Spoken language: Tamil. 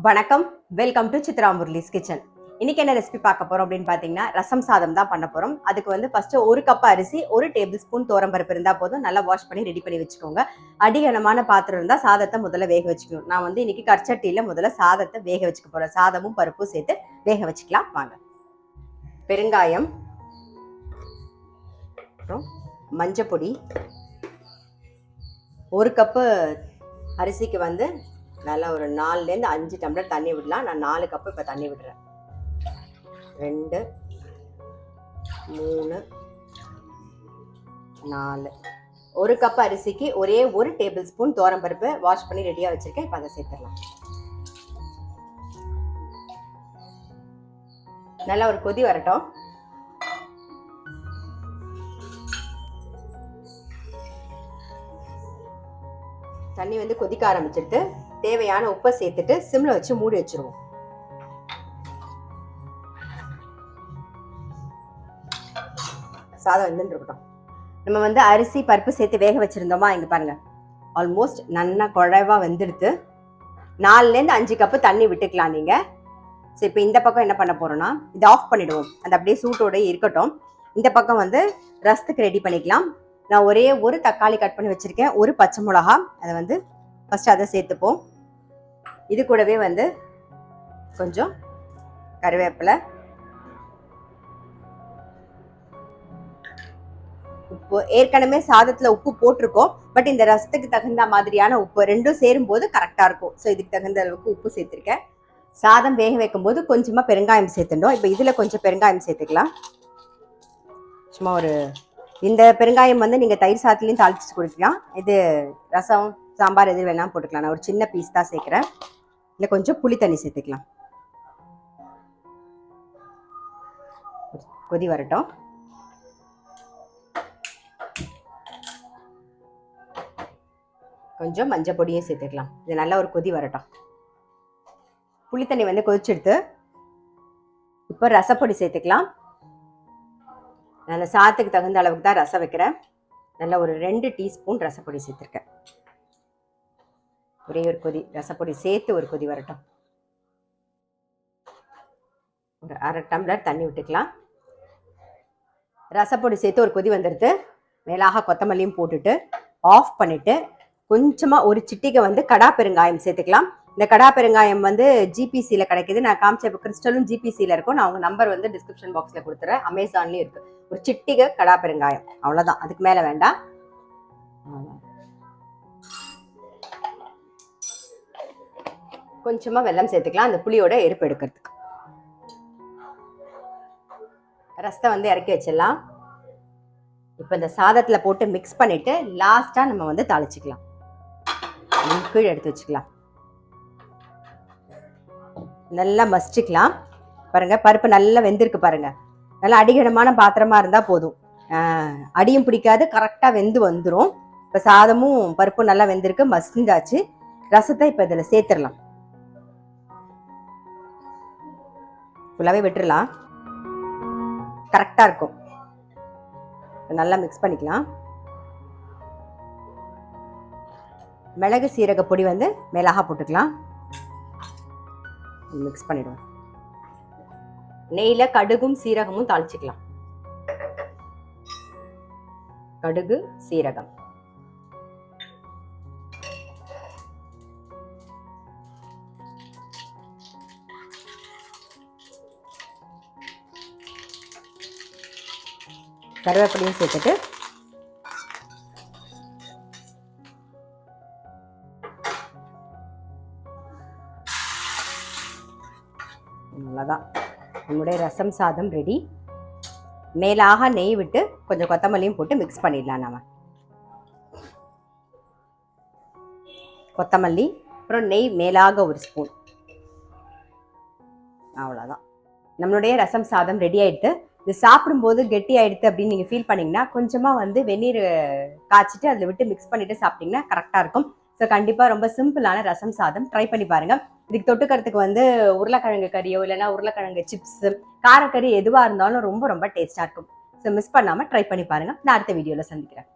வணக்கம், welcome to Chitra Murali's kitchen. இன்னைக்கு என்ன ரெசிபி பார்க்க போறோம் அப்படின்னு பாத்தீங்கன்னா ரசம் சாதம் தான் பண்ண போறோம். அதுக்கு வந்து ஃபர்ஸ்ட் ஒரு கப் அரிசி, 1 டேபிள் ஸ்பூன் பருப்பு இருந்தா போதும். நல்லா வாஷ் பண்ணி ரெடி பண்ணி வச்சுக்கோங்க. அடிகனமான பாத்திரம் இருந்தா சாதத்தை முதல்ல வேக வச்சுக்கணும். நான் வந்து இன்னைக்கு கற்சட்டியில முதல்ல சாதத்தை வேக வச்சுக்க போறேன். சாதமும் பருப்பும் சேர்த்து வேக வச்சுக்கலாம் வாங்க. பெருங்காயம், அப்புறம் மஞ்சப்பொடி, ஒரு கப்பு அரிசிக்கு வந்து நல்லா ஒரு 4லேருந்து 5 டம்ளர் தண்ணி விடலாம். நான் 4 கப்பு இப்போ தண்ணி விடுறேன். 2 3 4 ஒரு கப் அரிசிக்கு ஒரே ஒரு டேபிள் ஸ்பூன் பருப்பு வாஷ் பண்ணி ரெடியாக வச்சிருக்கேன். இப்போ அதை சேர்த்துடலாம். நல்லா ஒரு கொதி வரட்டும். தண்ணி வந்து கொதிக்க ஆரம்பிச்சிட்டு தேவையான உப்பை சேர்த்துட்டு சிம்ல வச்சு மூடி வச்சிருவோம். சாதம் வெந்துட்டு இருக்கட்டும். நம்ம வந்து அரிசி பருப்பு சேர்த்து வேக வச்சிருந்தோமா, இங்க பாருங்க ஆல்மோஸ்ட் நல்லா குழைவா வெந்துடுத்து. 4லேருந்து 5 கப்பு தண்ணி விட்டுக்கலாம் நீங்க. சரி, இப்போ இந்த பக்கம் என்ன பண்ண போறோம்னா இதை ஆஃப் பண்ணிடுவோம். அது அப்படியே சூட்டோட இருக்கட்டும். இந்த பக்கம் வந்து ரசத்துக்கு ரெடி பண்ணிக்கலாம். நான் ஒரே ஒரு தக்காளி கட் பண்ணி வச்சிருக்கேன், ஒரு பச்சை மிளகா. அதை வந்து ஃபர்ஸ்ட் அதை சேர்த்துப்போம். இது கூடவே வந்து கொஞ்சம் கருவேப்பிலை, உப்பு. ஏற்கனவே சாதத்துல உப்பு போட்டிருக்கோம், பட் இந்த ரசத்துக்கு தகுந்த மாதிரியான உப்பு ரெண்டும் சேரும் போது கரெக்டா இருக்கும். ஸோ இதுக்கு தகுந்த அளவுக்கு உப்பு சேர்த்திருக்கேன். சாதம் வேக வைக்கும் போது கொஞ்சமா பெருங்காயம் சேர்த்துட்டோம். இப்போ இதுல கொஞ்சம் பெருங்காயம் சேர்த்துக்கலாம். சும்மா ஒரு இந்த பெருங்காயம் வந்து நீங்க தயிர் சாதத்துலையும் தாளிச்சு கொடுக்கலாம். இது ரசம் சாம்பார் எது வேணாலும் போட்டுக்கலாம். நான் ஒரு சின்ன பீஸ் தான் சேர்க்கிறேன். இல்லை கொஞ்சம் புளி தண்ணி சேர்த்துக்கலாம். கொதி வரட்டும். கொஞ்சம் மஞ்சள் பொடியும் சேர்த்துக்கலாம். இது நல்லா ஒரு கொதி வரட்டும். புளி தண்ணி வந்து கொதிச்செடுத்து இப்போ ரசப்பொடி சேர்த்துக்கலாம். நான் சாதத்துக்கு தகுந்த அளவுக்கு தான் ரசம் வைக்கிறேன். நல்லா ஒரு 2 டீஸ்பூன் ரசப்பொடி சேர்த்துருக்கேன். ஒரே ஒரு கொதி ரசப்பொடி சேர்த்து ஒரு கொதி வரட்டும். ஒரு 1/2 டம்ளர் தண்ணி விட்டுக்கலாம். ரசப்பொடி சேர்த்து ஒரு கொதி வந்துடுது. மேலாக கொத்தமல்லியும் போட்டுட்டு ஆஃப் பண்ணிட்டு கொஞ்சமாக ஒரு சிட்டிகை வந்து கடா பெருங்காயம் சேர்த்துக்கலாம். இந்த கடா பெருங்காயம் வந்து ஜிபிசியில் கிடைக்குது. நான் காமிச்ச கிறிஸ்டலும் ஜிபிசியில் இருக்கும். நான் அவங்க நம்பர் வந்து டிஸ்கிரிப்ஷன் பாக்ஸில் கொடுத்துறேன். அமேசான்லேயும் இருக்குது. ஒரு சிட்டிகை கடா பெருங்காயம், அவ்வளோதான். அதுக்கு மேலே வேண்டாம். கொஞ்சமாக வெல்லம் சேர்த்துக்கலாம், அந்த புளியோட எருப்பு எடுக்கிறதுக்கு. ரசத்தை வந்து இறக்கி வச்சிடலாம். இப்போ இந்த சாதத்தில் போட்டு மிக்ஸ் பண்ணிட்டு லாஸ்ட்டாக நம்ம வந்து தாளிச்சிக்கலாம். கீழே எடுத்து வச்சுக்கலாம். நல்லா மசிச்சுக்கலாம். பாருங்க பருப்பு நல்லா வெந்திருக்கு. பாருங்க நல்லா அடிகனமான பாத்திரமா இருந்தா போதும். அடியும் பிடிக்காது, கரெக்டாக வெந்து வந்துடும். இப்போ சாதமும் பருப்பும் நல்லா வெந்திருக்கு, மசிஞ்சாச்சு. ரசத்தை இப்போ இதில் சேர்த்துடலாம். ஃபுல்லாகவே விட்டுடலாம், கரெக்டாக இருக்கும். நல்லா மிக்ஸ் பண்ணிக்கலாம். மிளகு சீரக பொடி வந்து மிளகா போட்டுக்கலாம். மிக்ஸ் பண்ணிடுவோம். நெய்ல கடுகும் சீரகமும் தாளிச்சுக்கலாம். கடுகு சீரகம், கருவேப்பிலையும் சேர்த்துட்டு அவ்வளோதான், நம்முடைய ரசம் சாதம் ரெடி. மேலாக நெய் விட்டு கொஞ்சம் கொத்தமல்லியும் போட்டு மிக்ஸ் பண்ணிடலாம். நம்ம கொத்தமல்லி அப்புறம் நெய் மேலாக ஒரு ஸ்பூன், அவ்வளோதான். நம்மளுடைய ரசம் சாதம் ரெடி ஆயிடுது. இது சாப்பிடும்போது கெட்டி ஆயிடுது அப்படின்னு நீங்கள் ஃபீல் பண்ணிங்கன்னா கொஞ்சமாக வந்து வெந்நீர் காய்ச்சிட்டு அதில் விட்டு மிக்ஸ் பண்ணிட்டு சாப்பிட்டிங்கன்னா கரெக்டாக இருக்கும். ஸோ கண்டிப்பாக ரொம்ப சிம்பிளான ரசம் சாதம் ட்ரை பண்ணி பாருங்கள். இதுக்கு தொட்டுக்கிறதுக்கு வந்து உருளைக்கிழங்கு கறியோ இல்லைன்னா உருளைக்கிழங்கு சிப்ஸு, காரக்கறி எதுவாக இருந்தாலும் ரொம்ப ரொம்ப டேஸ்ட்டாக இருக்கும். ஸோ மிஸ் பண்ணாமல் ட்ரை பண்ணி பாருங்கள். நான் அடுத்த வீடியோவில் சந்திக்கிறேன்.